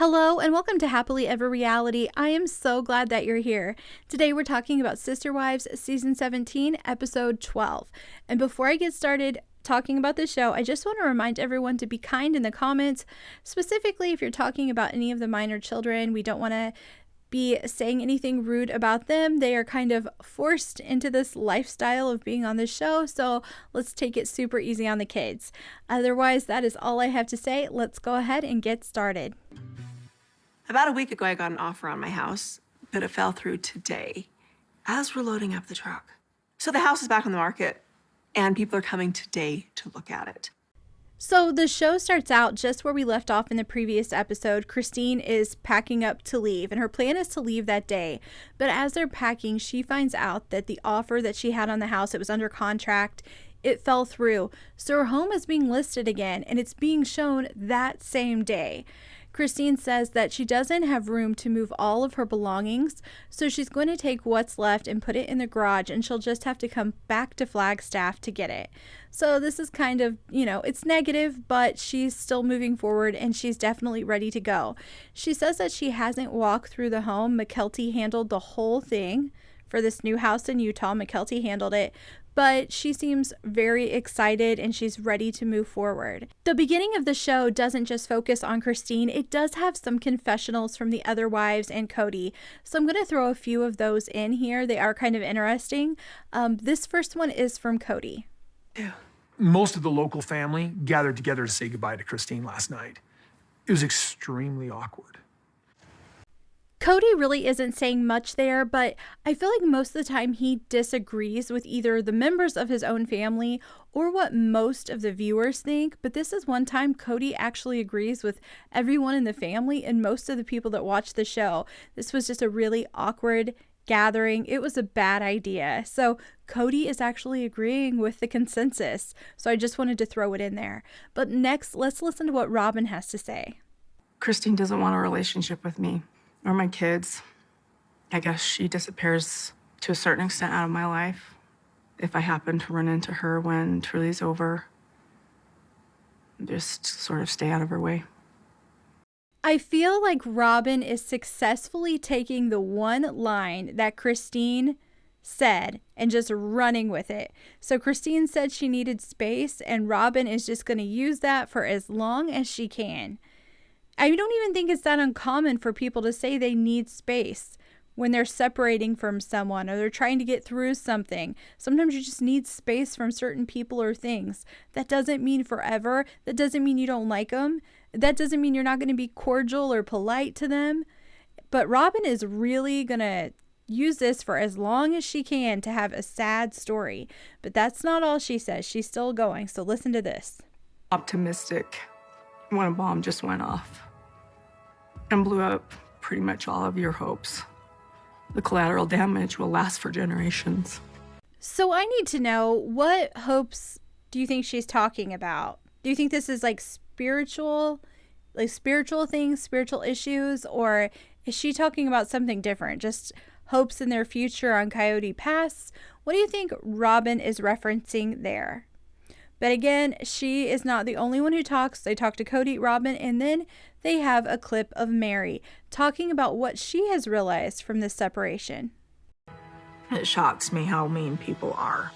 Hello and welcome to Happily Ever Reality. I am so glad that you're here. Today we're talking about Sister Wives Season 17, Episode 12. And before I get started talking about the show, I just want to remind everyone to be kind in the comments. Specifically, if you're talking about any of the minor children, we don't want to be saying anything rude about them. They are kind of forced into this lifestyle of being on the show, so let's take it super easy on the kids. Otherwise, that is all I have to say. Let's go ahead and get started. About a week ago, I got an offer on my house, but it fell through today as we're loading up the truck. So the house is back on the market, and people are coming today to look at it. So the show starts out just where we left off in the previous episode. Christine is packing up to leave, and her plan is to leave that day. But as they're packing, she finds out that the offer that she had on the house, it was under contract, it fell through. So her home is being listed again, and it's being shown that same day. Christine says that she doesn't have room to move all of her belongings, so she's going to take what's left and put it in the garage, and she'll just have to come back to Flagstaff to get it. So this is kind of, it's negative, but she's still moving forward, and she's definitely ready to go. She says that she hasn't walked through the home. McKelty handled the whole thing for this new house in Utah. McKelty handled it. But she seems very excited and she's ready to move forward. The beginning of the show doesn't just focus on Christine. It does have some confessionals from the other wives and Kody. So I'm going to throw a few of those in here. They are kind of interesting. This first one is from Kody. Most of the local family gathered together to say goodbye to Christine last night. It was extremely awkward. Kody really isn't saying much there, but I feel like most of the time he disagrees with either the members of his own family or what most of the viewers think. But this is one time Kody actually agrees with everyone in the family and most of the people that watch the show. This was just a really awkward gathering. It was a bad idea. So Kody is actually agreeing with the consensus. So I just wanted to throw it in there. But next, let's listen to what Robin has to say. Christine doesn't want a relationship with me or my kids. I guess she disappears to a certain extent out of my life. If I happen to run into her when Truly's over, just sort of stay out of her way. I feel like Robin is successfully taking the one line that Christine said and just running with it. So Christine said she needed space, and Robin is just going to use that for as long as she can. I don't even think it's that uncommon for people to say they need space when they're separating from someone or they're trying to get through something. Sometimes you just need space from certain people or things. That doesn't mean forever. That doesn't mean you don't like them. That doesn't mean you're not going to be cordial or polite to them. But Robin is really going to use this for as long as she can to have a sad story. But that's not all she says. She's still going. So listen to this. Optimistic when a bomb just went off and blew up pretty much all of your hopes. The collateral damage will last for generations. So I need to know, what hopes do you think she's talking about? Do you think this is like spiritual things, spiritual issues, or is she talking about something different? Just hopes in their future on Coyote Pass? What do you think Robin is referencing there? But again, she is not the only one who talks. They talk to Kody, Robin, and then they have a clip of Mary talking about what she has realized from this separation. It shocks me how mean people are.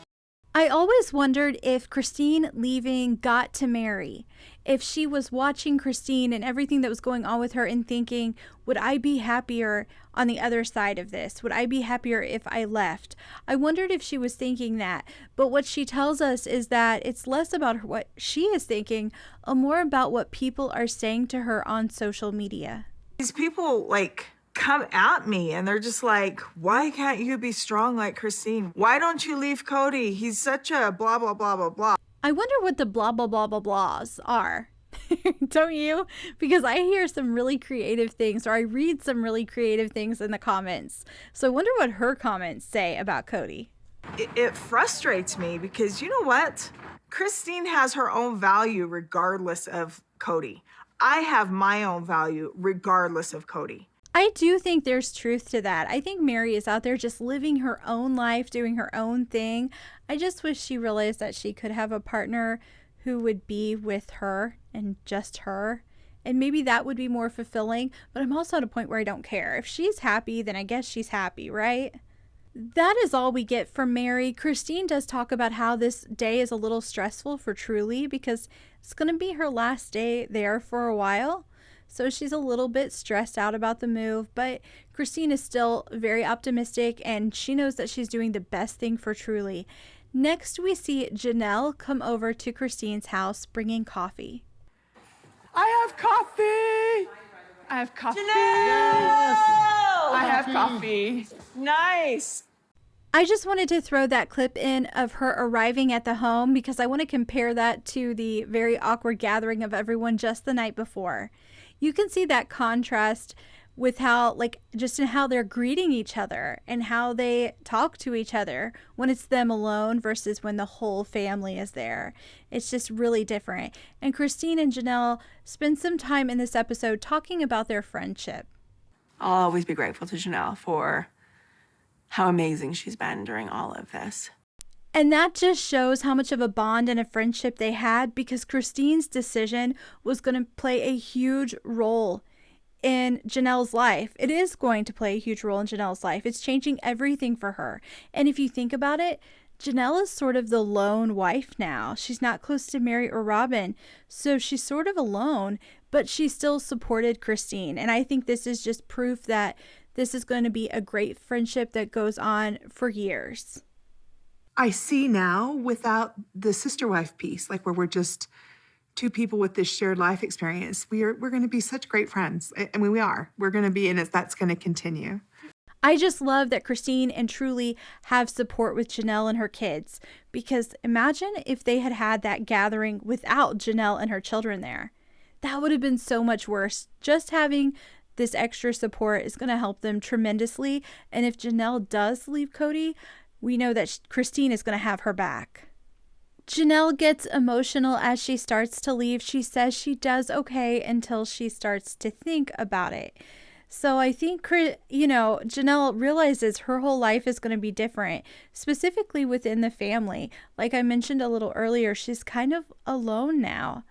I always wondered if Christine leaving got to Mary, if she was watching Christine and everything that was going on with her and thinking, would I be happier on the other side of this? Would I be happier if I left? I wondered if she was thinking that. But what she tells us is that it's less about what she is thinking, and more about what people are saying to her on social media. These people come at me and they're just like, why can't you be strong like Christine? Why don't you leave Kody? He's such a blah, blah, blah, blah, blah. I wonder what the blah, blah, blah, blah, blahs are. Don't you? Because I hear some really creative things, or I read some really creative things in the comments. So I wonder what her comments say about Kody. It frustrates me because you know what? Christine has her own value regardless of Kody. I have my own value regardless of Kody. I do think there's truth to that. I think Mary is out there just living her own life, doing her own thing. I just wish she realized that she could have a partner who would be with her and just her And maybe that would be more fulfilling, but I'm also at a point where I don't care. If she's happy, then I guess she's happy, right? That is all we get from Mary. Christine does talk about how this day is a little stressful for Truly because it's going to be her last day there for a while. So she's a little bit stressed out about the move, but Christine is still very optimistic and she knows that she's doing the best thing for Truly. Next, we see Janelle come over to Christine's house bringing coffee. I have coffee. I have coffee. I have coffee. Nice. I just wanted to throw that clip in of her arriving at the home because I want to compare that to the very awkward gathering of everyone just the night before. You can see that contrast with how, just in how they're greeting each other and how they talk to each other when it's them alone versus when the whole family is there. It's just really different. And Christine and Janelle spend some time in this episode talking about their friendship. I'll always be grateful to Janelle for how amazing she's been during all of this. And that just shows how much of a bond and a friendship they had because Christine's decision was going to play a huge role in Janelle's life. It is going to play a huge role in Janelle's life. It's changing everything for her. And if you think about it, Janelle is sort of the lone wife now. She's not close to Mary or Robin, so she's sort of alone, but she still supported Christine. And I think this is just proof that this is going to be a great friendship that goes on for years. I see now without the sister wife piece, where we're just two people with this shared life experience, we're going to be such great friends. I mean, we are. We're going to be, and that's going to continue. I just love that Christine and Truly have support with Janelle and her kids, because imagine if they had had that gathering without Janelle and her children there. That would have been so much worse. Just having this extra support is going to help them tremendously. And if Janelle does leave Kody, we know that Christine is going to have her back. Janelle gets emotional as she starts to leave. She says she does okay until she starts to think about it. So I think, Janelle realizes her whole life is going to be different, specifically within the family. Like I mentioned a little earlier, she's kind of alone now.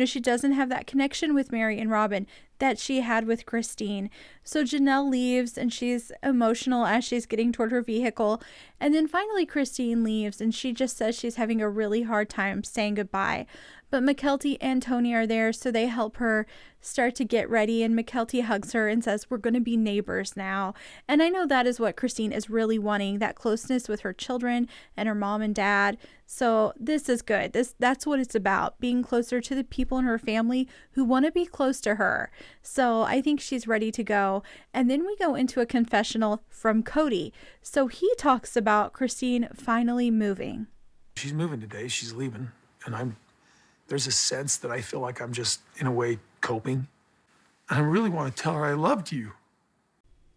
She doesn't have that connection with Mary and Robin that she had with Christine. So Janelle leaves and she's emotional as she's getting toward her vehicle. And then finally Christine leaves and she just says she's having a really hard time saying goodbye. But Mykelti and Tony are there, so they help her start to get ready. And Mykelti hugs her and says, we're going to be neighbors now. And I know that is what Christine is really wanting, that closeness with her children and her mom and dad. So this is good. That's what it's about, being closer to the people in her family who want to be close to her. So I think she's ready to go. And then we go into a confessional from Kody. So he talks about Christine finally moving. She's moving today. She's leaving. And there's a sense that I feel like I'm just, in a way, coping. And I really want to tell her I loved you.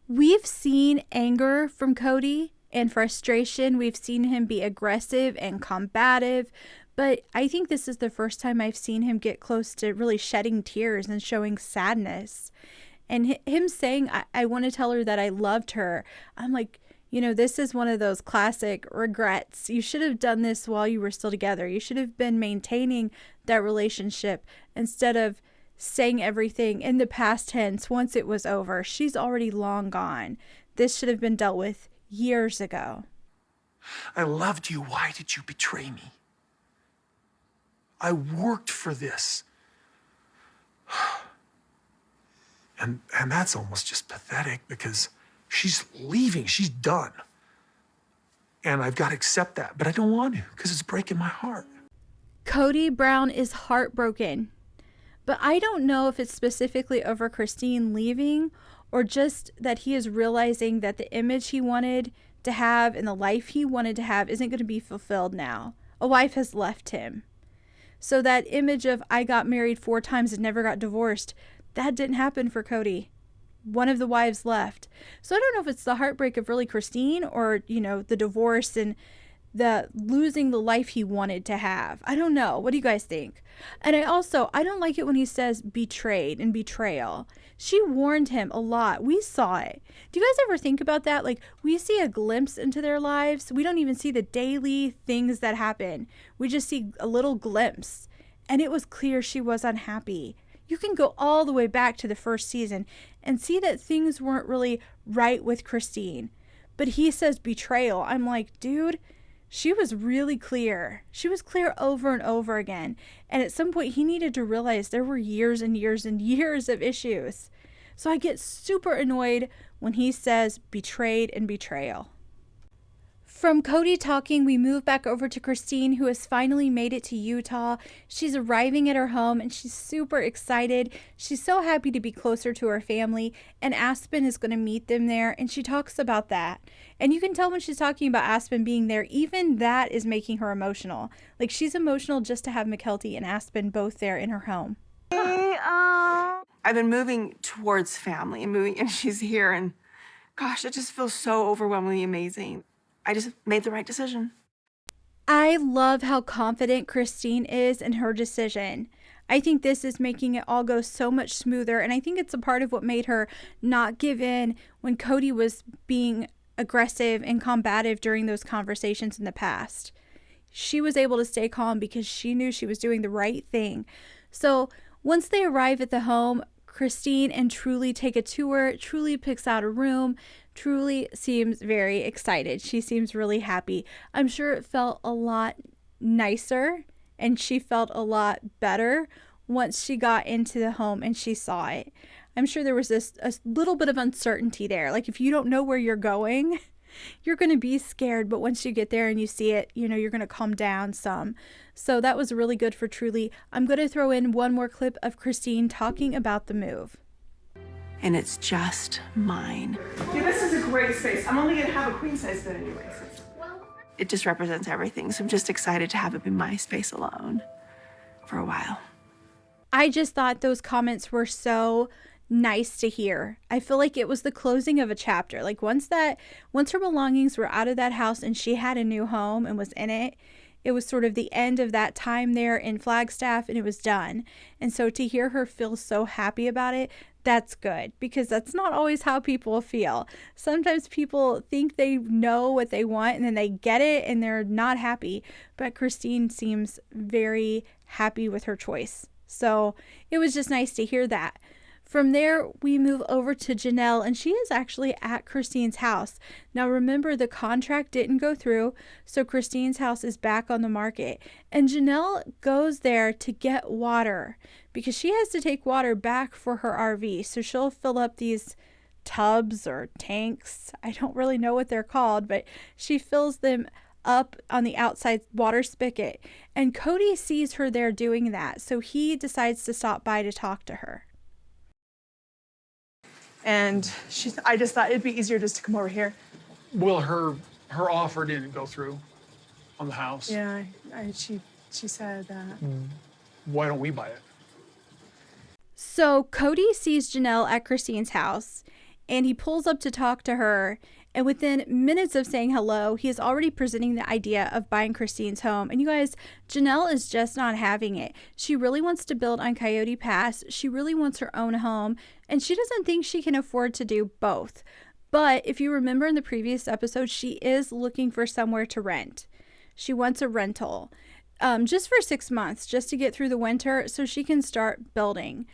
We've seen anger from Kody and frustration. We've seen him be aggressive and combative. But I think this is the first time I've seen him get close to really shedding tears and showing sadness. And him saying, I want to tell her that I loved her. I'm like, this is one of those classic regrets. You should have done this while you were still together. You should have been maintaining that relationship instead of saying everything in the past tense once it was over. She's already long gone. This should have been dealt with years ago. I loved you. Why did you betray me? I worked for this. And that's almost just pathetic because she's leaving. She's done. And I've got to accept that. But I don't want to because it's breaking my heart. Kody Brown is heartbroken. But I don't know if it's specifically over Christine leaving or just that he is realizing that the image he wanted to have and the life he wanted to have isn't going to be fulfilled now. A wife has left him. So that image of I got married 4 times and never got divorced, that didn't happen for Kody. One of the wives left. So I don't know if it's the heartbreak of really Christine or, the divorce and the losing the life he wanted to have. I don't know. What do you guys think? And I don't like it when he says betrayed and betrayal. She warned him a lot. We saw it. Do you guys ever think about that? We see a glimpse into their lives. We don't even see the daily things that happen. We just see a little glimpse. And it was clear she was unhappy. You can go all the way back to the first season and see that things weren't really right with Christine. But he says betrayal. I'm like, dude, she was really clear. She was clear over and over again. And at some point, he needed to realize there were years and years and years of issues. So I get super annoyed when he says betrayed and betrayal. From Kody talking, we move back over to Christine, who has finally made it to Utah. She's arriving at her home and she's super excited. She's so happy to be closer to her family, and Aspen is going to meet them there, and she talks about that. And you can tell when she's talking about Aspen being there, even that is making her emotional. Like, she's emotional just to have Mykelti and Aspen both there in her home. I've been moving towards family and she's here, and gosh, it just feels so overwhelmingly amazing. I just made the right decision. I love how confident Christine is in her decision. I think this is making it all go so much smoother, and I think it's a part of what made her not give in when Kody was being aggressive and combative during those conversations in the past. She was able to stay calm because she knew she was doing the right thing. So once they arrive at the home, Christine and Truly take a tour. Truly picks out a room. Truly seems very excited. She seems really happy. I'm sure it felt a lot nicer and she felt a lot better once she got into the home and she saw it. I'm sure there was a little bit of uncertainty there. Like, if you don't know where you're going, you're going to be scared. But once you get there and you see it, you know, you're going to calm down some. So that was really good for Truly. I'm going to throw in one more clip of Christine talking about the move. And it's just mine. Yeah, this is a great space. I'm only gonna have a queen size bed anyways. It just represents everything. So I'm just excited to have it be my space alone for a while. I just thought those comments were so nice to hear. I feel like it was the closing of a chapter. Like, once her belongings were out of that house and she had a new home and was in it, it was sort of the end of that time there in Flagstaff, and it was done. And so to hear her feel so happy about it, that's good, because that's not always how people feel. Sometimes people think they know what they want and then they get it and they're not happy. But Christine seems very happy with her choice. So it was just nice to hear that. From there, we move over to Janelle, and she is actually at Christine's house. Now, remember, the contract didn't go through, so Christine's house is back on the market. And Janelle goes there to get water because she has to take water back for her RV. So she'll fill up these tubs or tanks. I don't really know what they're called, but she fills them up on the outside water spigot. And Kody sees her there doing that, so he decides to stop by to talk to her. And I just thought it'd be easier just to come over here. Well, her offer didn't go through on the house. Yeah, she said that. Why don't we buy it? So Kody sees Janelle at Christine's house, and he pulls up to talk to her. And within minutes of saying hello, he is already presenting the idea of buying Christine's home. And you guys, Janelle is just not having it. She really wants to build on Coyote Pass. She really wants her own home, and she doesn't think she can afford to do both. But if you remember in the previous episode, she is looking for somewhere to rent. She wants a rental just for 6 months, just to get through the winter so she can start building.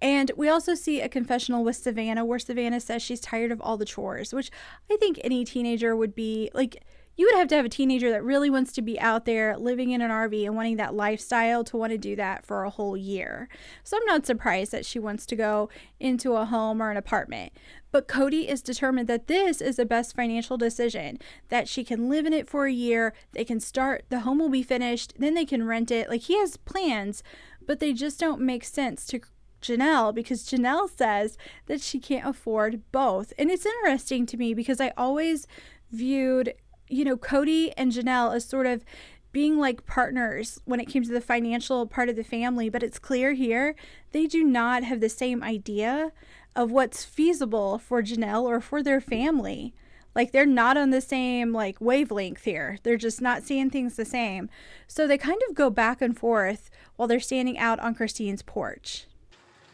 And we also see a confessional with Savannah where Savannah says she's tired of all the chores, which I think any teenager would be like. You would have to have a teenager that really wants to be out there living in an RV and wanting that lifestyle to want to do that for a whole year. So I'm not surprised that she wants to go into a home or an apartment. But Kody is determined that this is the best financial decision, that she can live in it for a year. They can start, the home will be finished, then they can rent it. Like, he has plans, but they just don't make sense to Janelle, because Janelle says that she can't afford both. And it's interesting to me because I always viewed, you know, Kody and Janelle as sort of being like partners when it came to the financial part of the family. But it's clear here they do not have the same idea of what's feasible for Janelle or for their family. Like, they're not on the same like wavelength here. They're just not seeing things the same. So they kind of go back and forth while they're standing out on Christine's porch.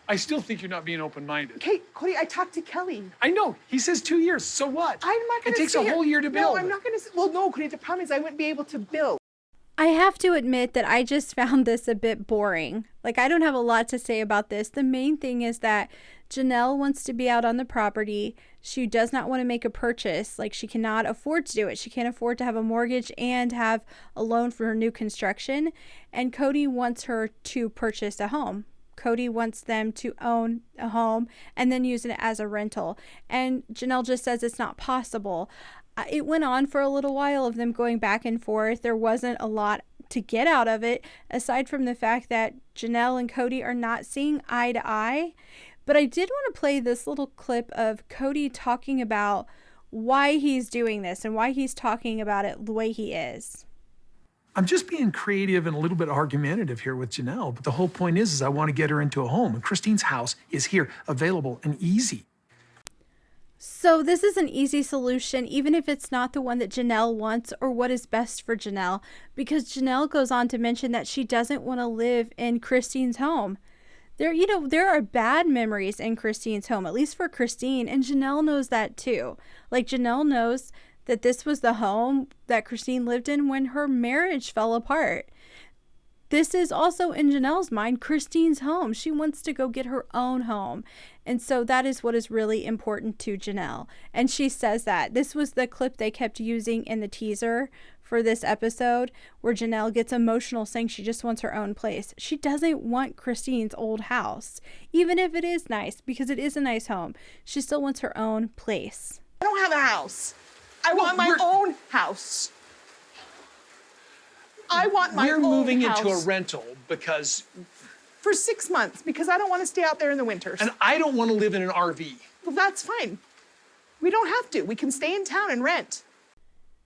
I still think you're not being open-minded. Okay, Kody, I talked to Kelly. I know. He says 2 years. So what? I'm not going to It takes a whole year to build. No, I'm not going to. Well, no, Kody, the problem is I wouldn't be able to build. I have to admit that I just found this a bit boring. Like, I don't have a lot to say about this. The main thing is that Janelle wants to be out on the property. She does not want to make a purchase. Like, she cannot afford to do it. She can't afford to have a mortgage and have a loan for her new construction. And Kody wants her to purchase a home. Kody wants them to own a home and then use it as a rental. And Janelle just says it's not possible. It went on for a little while of them going back and forth. There wasn't a lot to get out of it, aside from the fact that Janelle and Kody are not seeing eye to eye. But I did want to play this little clip of Kody talking about why he's doing this and why he's talking about it the way he is. I'm just being creative and a little bit argumentative here with Janelle, but the whole point is I want to get her into a home, and Christine's house is here, available and easy. So this is an easy solution, even if it's not the one that Janelle wants or what is best for Janelle, because Janelle goes on to mention that she doesn't want to live in Christine's home. There are bad memories in Christine's home, at least for Christine, and Janelle knows that too. Like, Janelle knows that this was the home that Christine lived in when her marriage fell apart. This is also in Janelle's mind, Christine's home. She wants to go get her own home. And so that is what is really important to Janelle. And she says that. This was the clip they kept using in the teaser for this episode, where Janelle gets emotional saying she just wants her own place. She doesn't want Christine's old house, even if it is nice, because it is a nice home. She still wants her own place. I don't have a house. I want my own house. I want my We're own moving house into a rental because, for 6 months because I don't want to stay out there in the winters. and I don't want to live in an RV. Well, that's fine. We don't have to. We can stay in town and rent.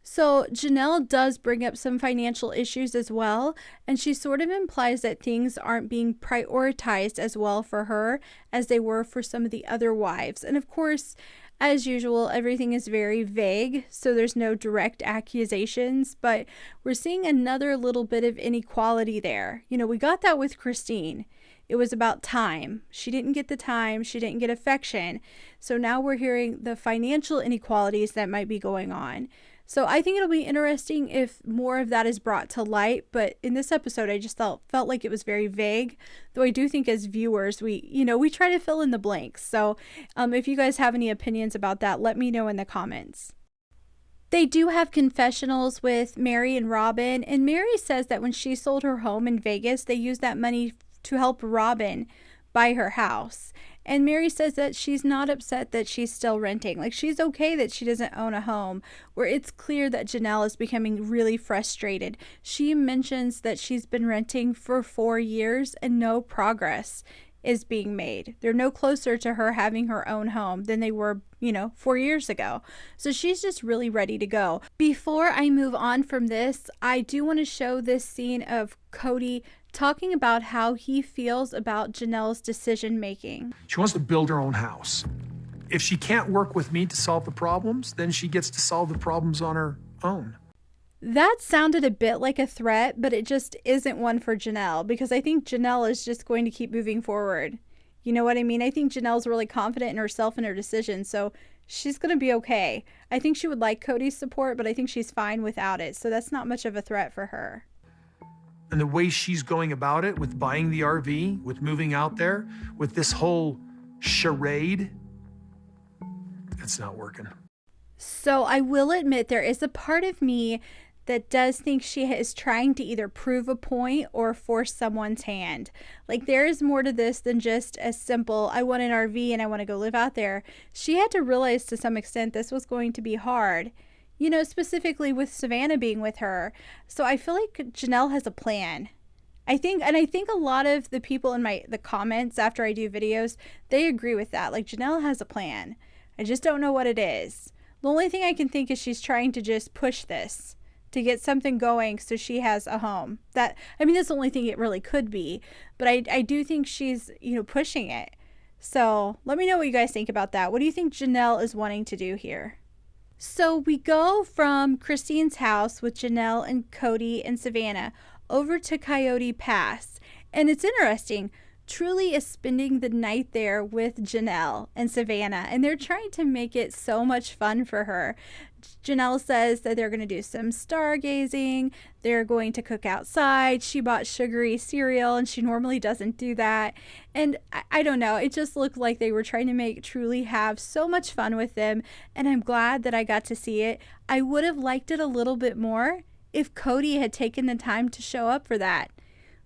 So Janelle does bring up some financial issues as well, and she sort of implies that things aren't being prioritized as well for her as they were for some of the other wives. And of course, as usual, everything is very vague, so there's no direct accusations, but we're seeing another little bit of inequality there. We got that with Christine. It was about time. She didn't get the time. She didn't get affection. So now we're hearing the financial inequalities that might be going on. So I think it'll be interesting if more of that is brought to light. But in this episode, I just felt like it was very vague. Though I do think as viewers, we try to fill in the blanks. So if you guys have any opinions about that, let me know in the comments. They do have confessionals with Mary and Robin. And Mary says that when she sold her home in Vegas, they used that money to help Robin buy her house. And Mary says that she's not upset that she's still renting. Like, she's okay that she doesn't own a home, where it's clear that Janelle is becoming really frustrated. She mentions that she's been renting for 4 years and no progress is being made. They're no closer to her having her own home than they were, 4 years ago. So she's just really ready to go. Before I move on from this, I do want to show this scene of Kody talking about how he feels about Janelle's decision making. She wants to build her own house. If she can't work with me to solve the problems, then she gets to solve the problems on her own. That sounded a bit like a threat, but it just isn't one for Janelle, because I think Janelle is just going to keep moving forward. You know what I mean? I think Janelle's really confident in herself and her decision, so she's going to be okay. I think she would like Kody's support, but I think she's fine without it, so that's not much of a threat for her. And the way she's going about it with buying the RV, with moving out there, with this whole charade, it's not working. So I will admit there is a part of me that does think she is trying to either prove a point or force someone's hand. Like, there is more to this than just a simple, I want an RV and I want to go live out there. She had to realize to some extent this was going to be hard. Specifically with Savannah being with her. So I feel like Janelle has a plan. I think a lot of the people in the comments after I do videos, they agree with that. Like, Janelle has a plan. I just don't know what it is. The only thing I can think is she's trying to just push this to get something going so she has a home. That's the only thing it really could be. But I do think she's, pushing it. So let me know what you guys think about that. What do you think Janelle is wanting to do here? So we go from Christine's house with Janelle and Kody and Savannah over to Coyote Pass. And it's interesting. Truly is spending the night there with Janelle and Savannah, and they're trying to make it so much fun for her. Janelle says that they're going to do some stargazing. They're going to cook outside. She bought sugary cereal, and she normally doesn't do that. And I don't know. It just looked like they were trying to make Truly have so much fun with them. And I'm glad that I got to see it. I would have liked it a little bit more if Kody had taken the time to show up for that.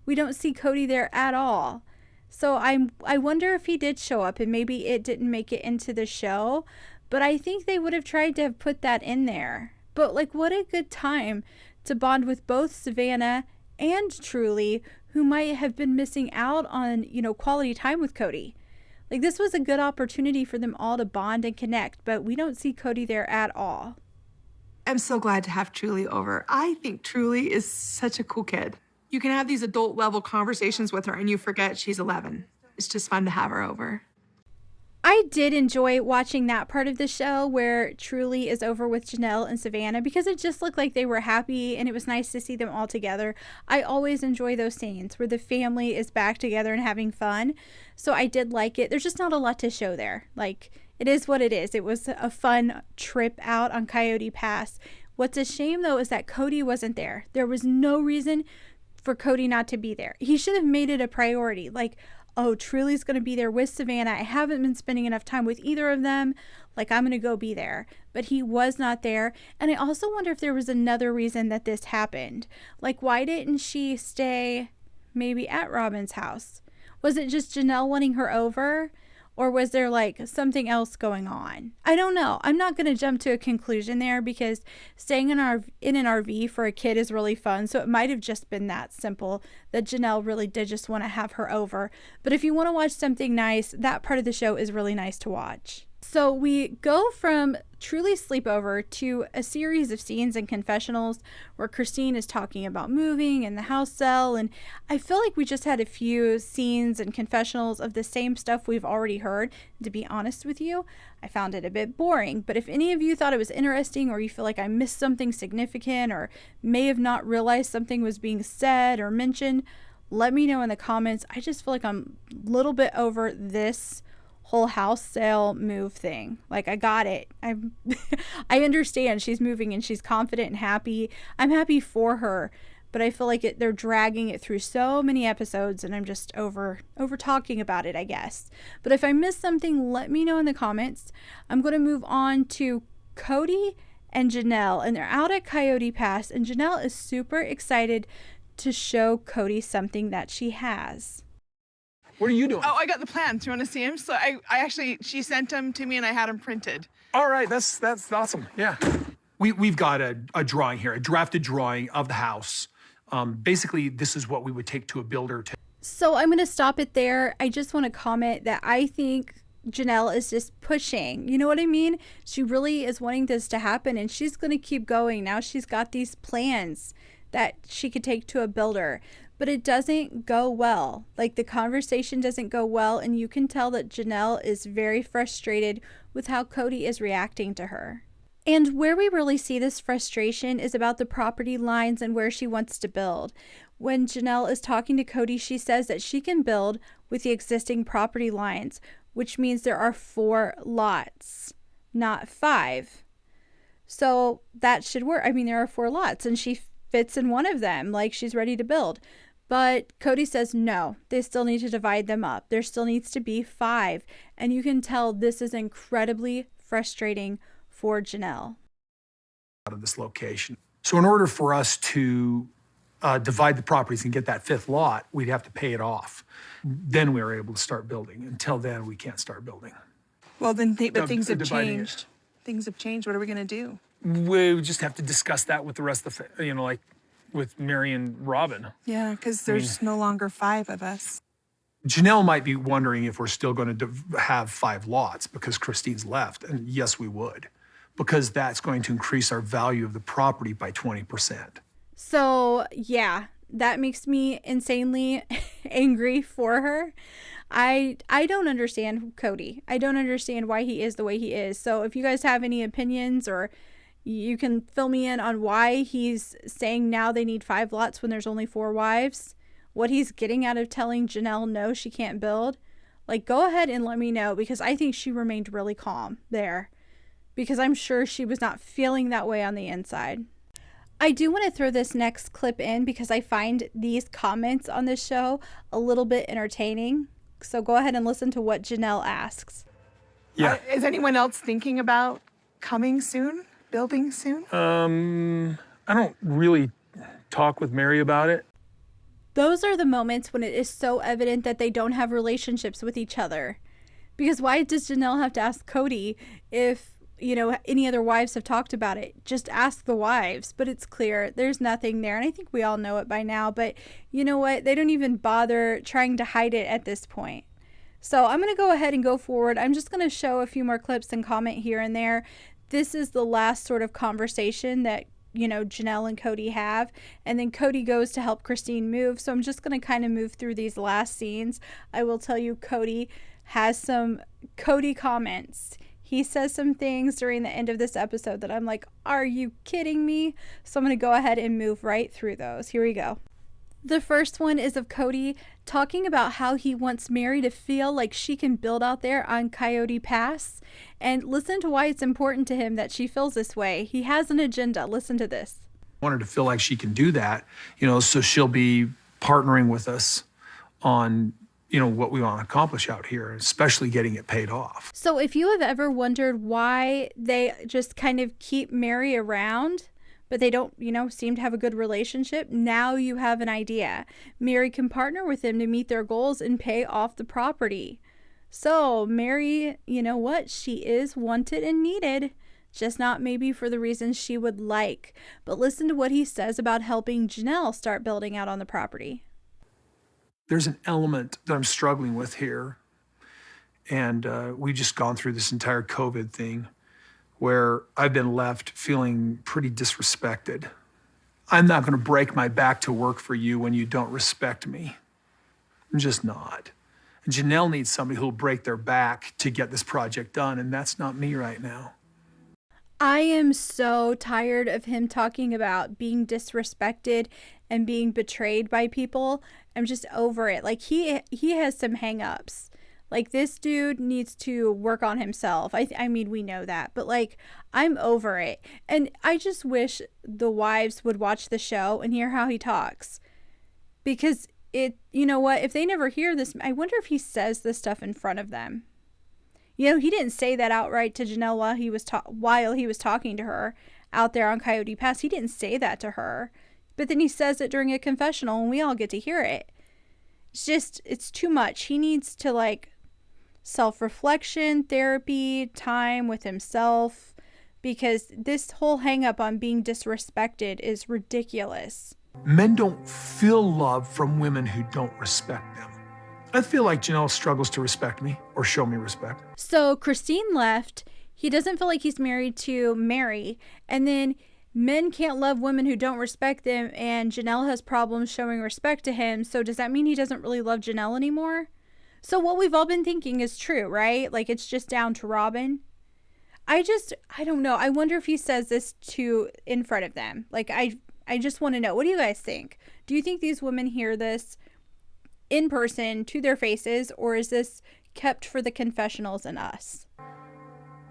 We don't see Kody there at all. So I wonder if he did show up and maybe it didn't make it into the show. But I think they would have tried to have put that in there. But like, what a good time to bond with both Savannah and Truly, who might have been missing out on, quality time with Kody. Like, this was a good opportunity for them all to bond and connect, but we don't see Kody there at all. I'm so glad to have Truly over. I think Truly is such a cool kid. You can have these adult level conversations with her and you forget she's 11. It's just fun to have her over. I did enjoy watching that part of the show where Truly is over with Janelle and Savannah because it just looked like they were happy and it was nice to see them all together. I always enjoy those scenes where the family is back together and having fun. So I did like it. There's just not a lot to show there. Like, it is what it is. It was a fun trip out on Coyote Pass. What's a shame, though, is that Kody wasn't there. There was no reason for Kody not to be there. He should have made it a priority. Like, oh, Truly's going to be there with Savannah. I haven't been spending enough time with either of them. Like, I'm going to go be there. But he was not there. And I also wonder if there was another reason that this happened. Like, why didn't she stay maybe at Robin's house? Was it just Janelle wanting her over? Or was there like something else going on? I don't know. I'm not going to jump to a conclusion there because staying in an RV for a kid is really fun. So it might have just been that simple that Janelle really did just want to have her over. But if you want to watch something nice, that part of the show is really nice to watch. So we go from Truly sleepover to a series of scenes and confessionals where Christine is talking about moving and the house sale. And I feel like we just had a few scenes and confessionals of the same stuff we've already heard. To be honest with you, I found it a bit boring. But if any of you thought it was interesting or you feel like I missed something significant or may have not realized something was being said or mentioned, let me know in the comments. I just feel like I'm a little bit over this whole house sale move thing. Like, I got it. I understand she's moving and she's confident and happy. I'm happy for her, but I feel like they're dragging it through so many episodes and I'm just over talking about it, I guess. But if I missed something, let me know in the comments. I'm going to move on to Kody and Janelle, and they're out at Coyote Pass, and Janelle is super excited to show Kody something that she has. What are you doing? Oh, I got the plans. You want to see him? So I actually, she sent them to me and I had them printed. All right, that's awesome. Yeah. We've got a drawing here, a drafted drawing of the house. Basically, this is what we would take to a builder to. So I'm going to stop it there. I just want to comment that I think Janelle is just pushing. You know what I mean? She really is wanting this to happen and she's going to keep going. Now she's got these plans that she could take to a builder. But it doesn't go well. Like, the conversation doesn't go well, and you can tell that Janelle is very frustrated with how Kody is reacting to her. And where we really see this frustration is about the property lines and where she wants to build. When Janelle is talking to Kody, she says that she can build with the existing property lines, which means there are 4 lots, not 5. So that should work. I mean, there are 4 lots, and she fits in one of them, like she's ready to build. But Kody says no, they still need to divide them up. There still needs to be 5. And you can tell this is incredibly frustrating for Janelle. Out of this location. So in order for us to divide the properties and get that 5th lot, we'd have to pay it off. Then we were able to start building. Until then, we can't start building. Well, then but things have dividing it. changed. Things have changed. What are we going to do? We would just have to discuss that with the rest of the, like with Mary and Robin. Yeah, because there's no longer 5 of us. Janelle might be wondering if we're still going to have 5 lots because Christine's left. And yes, we would, because that's going to increase our value of the property by 20%. So yeah, that makes me insanely angry for her. I don't understand Kody. I don't understand why he is the way he is. So if you guys have any opinions, or you can fill me in on why he's saying now they need 5 lots when there's only 4 wives, what he's getting out of telling Janelle no, she can't build, like, go ahead and let me know, because I think she remained really calm there. because I'm sure she was not feeling that way on the inside. I do want to throw this next clip in because I find these comments on this show a little bit entertaining. So go ahead and listen to what Janelle asks. Yeah. Is anyone else thinking about coming soon? Building soon? I don't really talk with Mary about it. Those are the moments when it is so evident that they don't have relationships with each other. Because why does Janelle have to ask Kody if, any other wives have talked about it? Just ask the wives. But it's clear there's nothing there. And I think we all know it by now. But you know what? They don't even bother trying to hide it at this point. So I'm going to go ahead and go forward. I'm just going to show a few more clips and comment here and there. This is the last sort of conversation that Janelle and Kody have, and then Kody goes to help Christine move. So I'm just going to kind of move through these last scenes. I will tell you, Kody has some Kody comments. He says some things during the end of this episode that I'm like, are you kidding me? So I'm going to go ahead and move right through those. Here we go. The first one is of Kody talking about how he wants Mary to feel like she can build out there on Coyote Pass. And listen to why it's important to him that she feels this way. He has an agenda. Listen to this. I want her to feel like she can do that, so she'll be partnering with us on, what we want to accomplish out here, especially getting it paid off. So if you have ever wondered why they just kind of keep Mary around, but they don't, seem to have a good relationship, now you have an idea. Mary can partner with them to meet their goals and pay off the property. So Mary, you know what? She is wanted and needed, just not maybe for the reasons she would like. But listen to what he says about helping Janelle start building out on the property. There's an element that I'm struggling with here. And we've just gone through this entire COVID thing where I've been left feeling pretty disrespected. I'm not going to break my back to work for you when you don't respect me. I'm just not. And Janelle needs somebody who'll break their back to get this project done, and that's not me right now. I am so tired of him talking about being disrespected and being betrayed by people. I'm just over it. Like he has some hang-ups. Like this dude needs to work on himself. I mean, we know that, but like I'm over it. And I just wish the wives would watch the show and hear how he talks. Because you know what, if they never hear this, I wonder if he says this stuff in front of them. He didn't say that outright to Janelle while he was talking to her out there on Coyote Pass. He didn't say that to her. But then he says it during a confessional and we all get to hear it. It's too much. He needs to self-reflection, therapy, time with himself, because this whole hang up on being disrespected is ridiculous. Men don't feel love from women who don't respect them. I feel like Janelle struggles to respect me or show me respect. So Christine left. He doesn't feel like he's married to Mary. And then men can't love women who don't respect them, and Janelle has problems showing respect to him. So does that mean he doesn't really love Janelle anymore? So what we've all been thinking is true, right? Like it's just down to Robin. I don't know. I wonder if he says this in front of them. Like I just want to know. What do you guys think? Do you think these women hear this in person to their faces, or is this kept for the confessionals and us?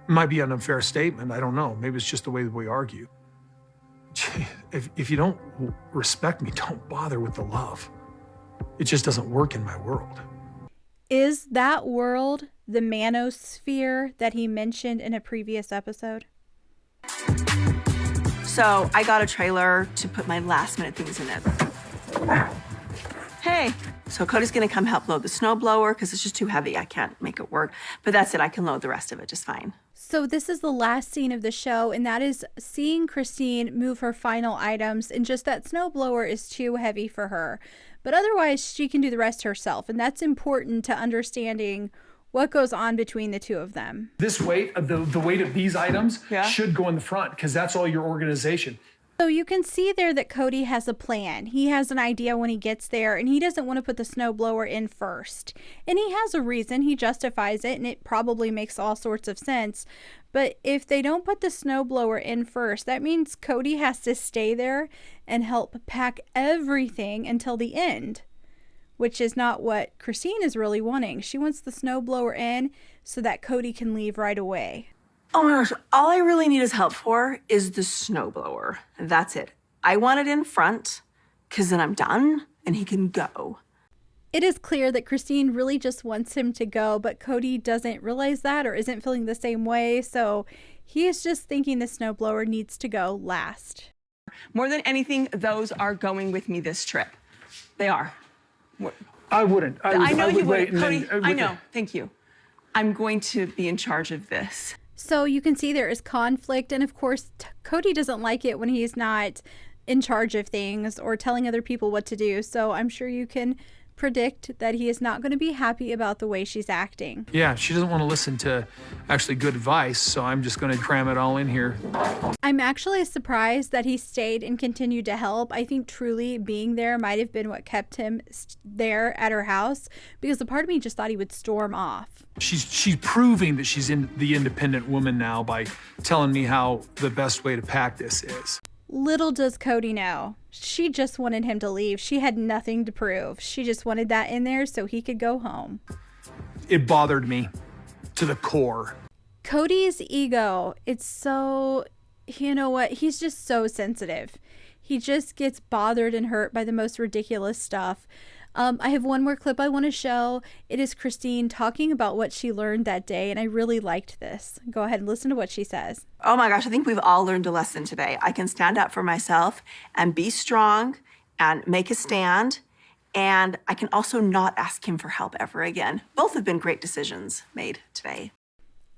Might be an unfair statement. I don't know. Maybe it's just the way that we argue. If you don't respect me, don't bother with the love. It just doesn't work in my world. Is that world the manosphere that he mentioned in a previous episode? So I got a trailer to put my last minute things in it. Hey, so Cody's gonna come help load the snowblower because it's just too heavy. I can't make it work. But that's it, I can load the rest of it just fine. So this is the last scene of the show, and that is seeing Christine move her final items, and just that snowblower is too heavy for her. But otherwise, she can do the rest herself, and that's important to understanding what goes on between the two of them. This weight, the weight of these items Yeah. should go in the front because that's all your organization. So you can see there that Kody has a plan. He has an idea when he gets there, and he doesn't want to put the snowblower in first. And he has a reason. He justifies it, and it probably makes all sorts of sense. But if they don't put the snowblower in first, that means Kody has to stay there and help pack everything until the end, which is not what Christine is really wanting. She wants the snowblower in so that Kody can leave right away. Oh my gosh, all I really need his help for is the snowblower. That's it. I want it in front, because then I'm done and he can go. It is clear that Christine really just wants him to go, but Kody doesn't realize that or isn't feeling the same way, so he is just thinking the snowblower needs to go last. More than anything, those are going with me this trip. They are. I wouldn't. I know would you wait wouldn't, and Kody. then- I know. Thank you. I'm going to be in charge of this. So you can see there is conflict, and of course, Kody doesn't like it when he's not in charge of things or telling other people what to do, so I'm sure you can predict that he is not going to be happy about the way she's acting. Yeah, she doesn't want to listen to actually good advice, so I'm just going to cram it all in here. I'm actually surprised that he stayed and continued to help. I think truly being there might have been what kept him there at her house, because a part of me just thought he would storm off. She's proving that she's the independent woman now by telling me how the best way to pack this is. Little does Kody know, she just wanted him to leave. She had nothing to prove. She just wanted that in there so he could go home. It bothered me to the core. Cody's ego, it's so, you know what, he's just so sensitive. He just gets bothered and hurt by the most ridiculous stuff. I have one more clip I want to show. It is Christine talking about what she learned that day, and I really liked this. Go ahead and listen to what she says. Oh my gosh, I think we've all learned a lesson today. I can stand up for myself and be strong and make a stand. And I can also not ask him for help ever again. Both have been great decisions made today.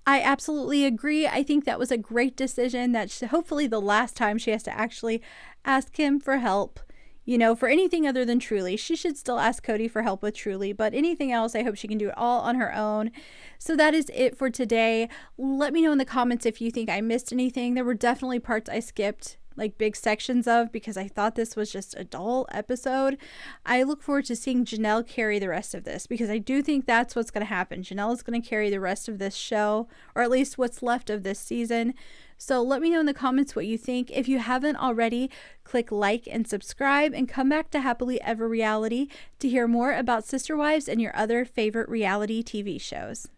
I absolutely agree. I think that was a great decision. That's hopefully the last time she has to actually ask him for help. You know, for anything other than Truly. She should still ask Kody for help with Truly, but anything else, I hope she can do it all on her own. So that is it for today. Let me know in the comments if you think I missed anything. There were definitely parts I skipped, like big sections of, because I thought this was just a dull episode. I look forward to seeing Janelle carry the rest of this, because I do think that's what's going to happen. Janelle is going to carry the rest of this show, or at least what's left of this season. So let me know in the comments what you think. If you haven't already, click like and subscribe, and come back to Happily Ever Reality to hear more about Sister Wives and your other favorite reality TV shows.